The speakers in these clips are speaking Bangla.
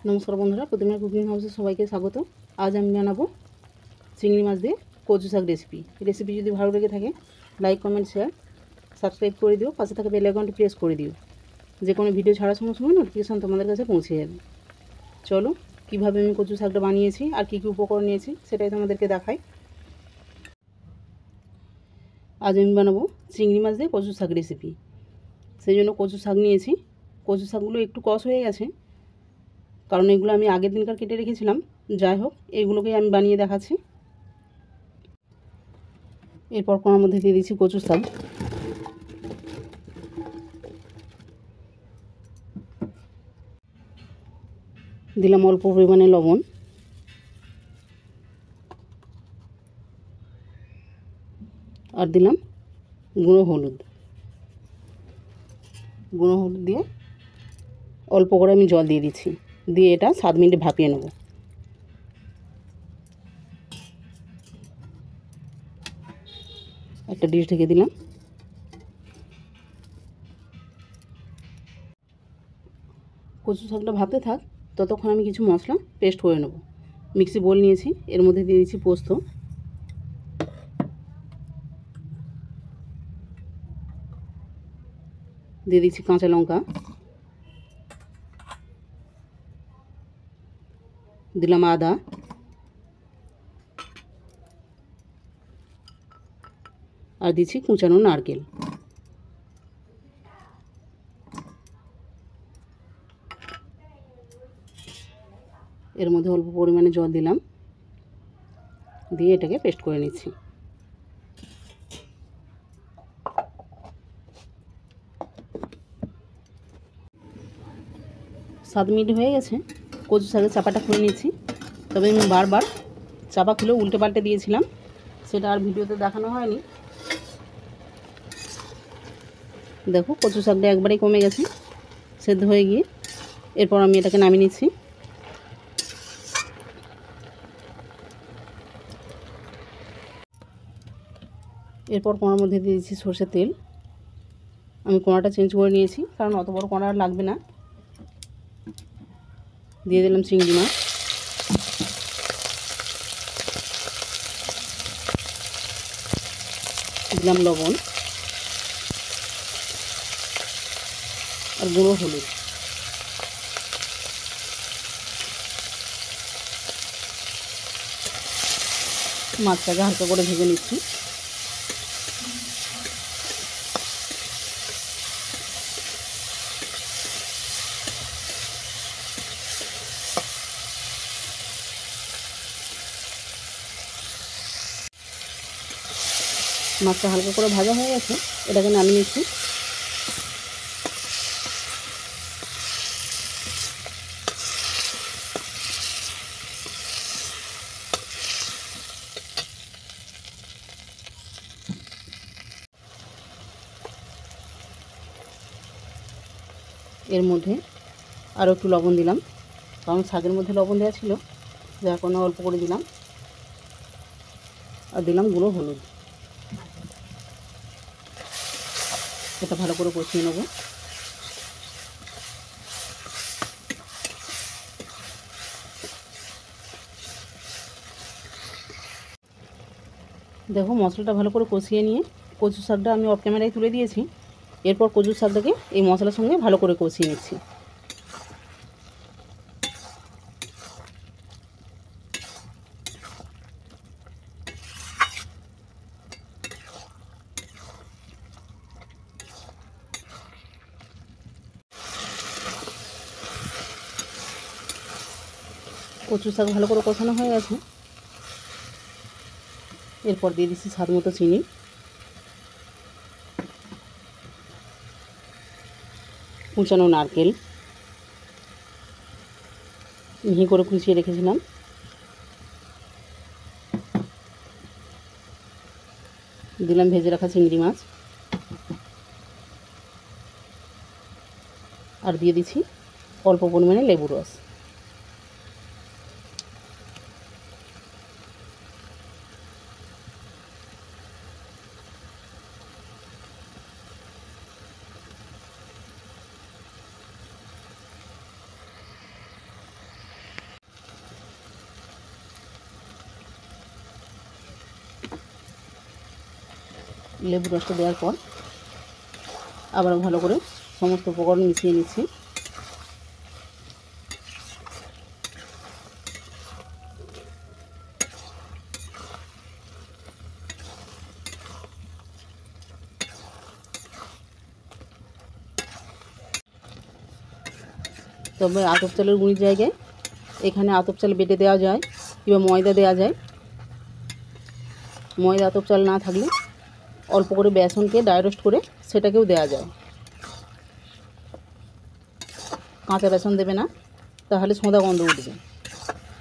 নমস্কার বন্ধুরা, প্রতিমা কুকিং হাউসে সবাইকে স্বাগত। আজ আমি বানাবো চিংড়ি মাছ দিয়ে কচু শাক রেসিপি যদি ভালো লেগে থাকে লাইক কমেন্ট শেয়ার সাবস্ক্রাইব করে দিও, পাশে থাকা বেল আইকনটি প্রেস করে দিও, যে কোনো ভিডিও ছাড়ার সঙ্গে সঙ্গে নোটিফিকেশান তোমাদের কাছে পৌঁছে যাবে। চলো কীভাবে আমি কচু শাকটা বানিয়েছি আর কী কী উপকরণ নিয়েছি সেটাই তোমাদেরকে দেখাই। আজ আমি বানাবো চিংড়ি মাছ দিয়ে কচু শাক রেসিপি। সেই জন্য কচু শাক নিয়েছি। কচু শাকগুলো একটু কষ হয়ে গেছে, কারণ এগুলো আমি আগের দিনকার কেটে রেখেছিলাম। যাই হোক, এগুলোকেই আমি বানিয়ে দেখাচ্ছি। এরপর কড়ার মধ্যে দিয়ে দিচ্ছি কচু শাক, দিলাম অল্প পরিমাণে লবণ, আর দিলাম গুঁড়ো হলুদ দিয়ে অল্প করে আমি জল দিয়ে দিচ্ছি, দিয়ে এটা 7 মিনিট ভাপিয়ে নেব। একটা ডিশ ঢেকে দিলাম। কচু শাকটা ভাপতে থাক, ততক্ষণ আমি কিছু মশলা পেস্ট করে নেব। মিক্সি বোল নিয়েছি, এর মধ্যে দিয়ে দিচ্ছি পোস্ত, দিয়ে দিচ্ছি কাঁচা লঙ্কা, দিলাম আদা, আর দিচ্ছি কুচানো নারকেল। এর মধ্যে অল্প পরিমাণে জল দিলাম, দিয়ে এটাকে পেস্ট করে নিচ্ছি। সাত মিনিট হয়ে গেছে, কচু শাকের চাপাটা খুলে নিচ্ছি। তবে আমি বারবার চাপা খুলে উল্টে পাল্টে দিয়েছিলাম, সেটা আর ভিডিওতে দেখানো হয়নি। দেখো কচু শাকটা একবারেই কমে গেছে, সেদ্ধ হয়ে গিয়ে। এরপর আমি এটাকে নামিয়ে নিচ্ছি। এরপর কোণার মধ্যে দিয়ে দিচ্ছি সরষের তেল। আমি কোণাটা চেঞ্জ করে নিয়েছি, কারণ অত বড় কোণা লাগবে না। দিয়ে দিলাম চিংড়ি মাছ, দিলাম লবণ আর গুঁড়ো হলুদ। মাছটাকে হালকা করে ভেজে নিচ্ছি। মাছটা হালকা করে ভাজা হয়ে গেছে, এটাকে নামিয়ে নিচ্ছি। এর মধ্যে আরও একটু লবণ দিলাম, কারণ শাকের মধ্যে লবণ দেওয়া ছিল, যার কারণে অল্প করে দিলাম। আর দিলাম গুঁড়ো হলুদ। এটা ভালো করে কষিয়ে নেব। দেখো মশলাটা ভালো করে কষিয়ে নিয়ে কচু শাকটা আমি অফ ক্যামেরায় তুলে দিয়েছি। এরপর কচু শাকটাকে এই মশলার সঙ্গে ভালো করে কষিয়ে নিচ্ছি। কচু শাক ভালো করে কষানো হয়ে গেছে। এরপর দিয়ে দিচ্ছি স্বাদ মতো চিনি, কুচানো নারকেল মিহি করে কুচিয়ে রেখেছিলাম, দিলাম ভেজে রাখা চিংড়ি মাছ, আর দিয়ে দিচ্ছি অল্প পরিমাণে লেবুর রস। লেবু রসটা দেওয়ার পর আবার ভালো করে সমস্ত উপকরণ মিশিয়ে নিচ্ছি। তবে আতপ চালের গুঁড়ির জায়গায় এখানে আতপ চাল বেটে দেওয়া যায় কিংবা ময়দা দেওয়া যায়। ময়দা আতপ চাল না থাকলে অল্প করে বেসনকে ড্রাই রোস্ট করে সেটাকেও দেওয়া যায়। কাঁচা বেসন দেবে না, তাহলে সোঁদা গন্ধ উঠবে।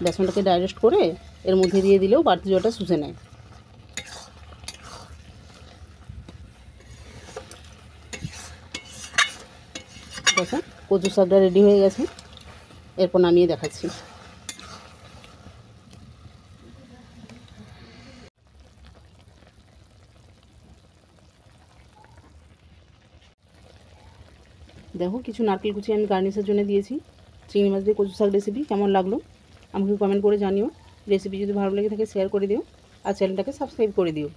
বেসনটাকে ড্রাই রোস্ট করে এর মধ্যে দিয়ে দিলেও বাড়তি জলটা শুষে নেয়। দেখো কচু শাকটা রেডি হয়ে গেছে, এরপর নামিয়ে দেখাচ্ছি। দেখো কিছু নারকেল কুচি আমি গার্নিশের জন্য দিয়েছি। চিংড়ি মাছ দিয়ে কচু শাক রেসিপি কেমন লাগলো আমাকে কমেন্ট করে জানিও। রেসিপি যদি ভালো লেগে থাকে শেয়ার করে দিও আর চ্যানেলটাকে সাবস্ক্রাইব করে দিও।